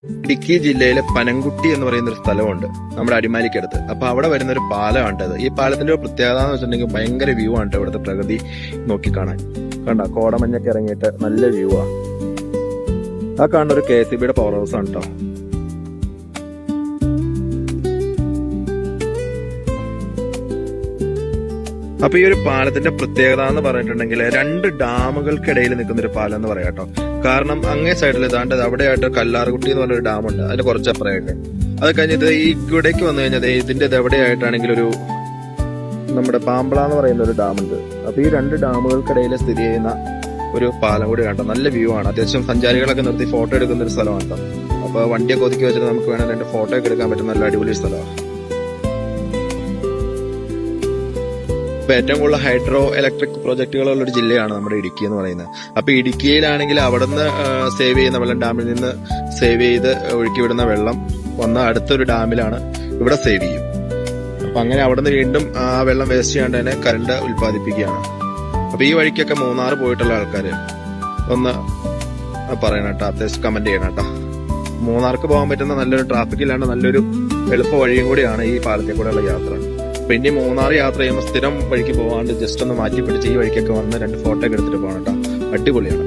ഇടുക്കി ജില്ലയിലെ പനംകുട്ടി എന്ന് പറയുന്ന ഒരു സ്ഥലമുണ്ട് നമ്മുടെ അടിമാലിക്കടുത്ത്. അപ്പൊ അവിടെ വരുന്ന ഒരു പാലമാണിത്. ഈ പാലത്തിന്റെ ഒരു പ്രത്യേകത എന്ന് വെച്ചിട്ടുണ്ടെങ്കിൽ ഭയങ്കര വ്യൂ ആണ് ഇവിടുത്തെ പ്രകൃതി നോക്കിക്കാണാൻ. കണ്ട കോടമഞ്ഞൊക്കെ ഇറങ്ങിയിട്ട് നല്ല വ്യൂ ആ. ആ കാണുന്ന ഒരു KCBയുടെ പവർ ഹൗസ് ആണ് കേട്ടോ. അപ്പൊ ഈ ഒരു പാലത്തിന്റെ പ്രത്യേകത എന്ന് പറഞ്ഞിട്ടുണ്ടെങ്കിൽ 2 ഡാമുകൾക്കിടയിൽ നിൽക്കുന്ന ഒരു പാലം എന്ന് പറയാം കേട്ടോ. കാരണം അങ്ങേ സൈഡിൽ ഇതാണ്ട് അവിടെയായിട്ട് കല്ലാർകുട്ടി എന്ന് പറഞ്ഞൊരു ഡാമുണ്ട്, അതിന് കുറച്ചപ്പുറമായിട്ട്. അത് കഴിഞ്ഞിട്ട് ഈ ഇവിടേക്ക് വന്നു കഴിഞ്ഞാൽ ഇതിന്റെ എവിടെയായിട്ടാണെങ്കിൽ ഒരു നമ്മുടെ പാമ്പള എന്ന് പറയുന്ന ഒരു ഡാമുണ്ട്. അപ്പൊ ഈ 2 ഡാമുകൾക്കിടയിൽ സ്ഥിതി ചെയ്യുന്ന ഒരു പാലം കൂടി കണ്ടോ. നല്ല വ്യൂ ആണ്. അത്യാവശ്യം സഞ്ചാരികളൊക്കെ നിർത്തി ഫോട്ടോ എടുക്കുന്ന ഒരു സ്ഥലമാണ് കേട്ടോ. അപ്പൊ വണ്ടിയൊക്കെ ഒതുക്കി വെച്ചിട്ട് നമുക്ക് വേണം 2 ഫോട്ടോ ഒക്കെ എടുക്കാൻ പറ്റുന്ന നല്ല അടിപൊളി സ്ഥലമാണ്. ഇപ്പൊ ഏറ്റവും കൂടുതൽ ഹൈഡ്രോ ഇലക്ട്രിക് പ്രോജക്റ്റുകളുള്ള ഒരു ജില്ലയാണ് നമ്മുടെ ഇടുക്കി എന്ന് പറയുന്നത്. അപ്പൊ ഇടുക്കിയിലാണെങ്കിൽ അവിടുന്ന് സേവ് ചെയ്യുന്ന വെള്ളം, ഡാമിൽ നിന്ന് സേവ് ചെയ്ത് ഒഴുക്കി വിടുന്ന വെള്ളം വന്ന് അടുത്തൊരു ഡാമിലാണ് ഇവിടെ സേവ് ചെയ്യും. അപ്പൊ അങ്ങനെ അവിടുന്ന് വീണ്ടും ആ വെള്ളം വേസ്റ്റ് ചെയ്യാണ്ട് തന്നെ കറണ്ട് ഉൽപ്പാദിപ്പിക്കുകയാണ്. അപ്പൊ ഈ വഴിക്കൊക്കെ മൂന്നാർ പോയിട്ടുള്ള ആൾക്കാര് ഒന്ന് പറയണം കേട്ടോ, അത്യാവശ്യം കമന്റ് ചെയ്യണം കേട്ടോ. മൂന്നാർക്ക് പോകാൻ പറ്റുന്ന നല്ലൊരു ട്രാഫിക് ഇല്ലാണ്ട് നല്ലൊരു എളുപ്പ വഴിയും കൂടിയാണ് ഈ പാലത്തിൽ കൂടെയുള്ള യാത്ര. പിന്നെ മൂന്നാർ യാത്ര ചെയ്യുമ്പോൾ സ്ഥിരം വഴിക്ക് പോകാണ്ട് ജസ്റ്റ് ഒന്ന് മാറ്റി പിടിച്ച് ഈ വഴിക്കൊക്കെ വന്ന് 2 ഫോട്ടോ ഒക്കെ എടുത്തിട്ട് പോകണം കേട്ടോ. അടിപൊളിയാണ്.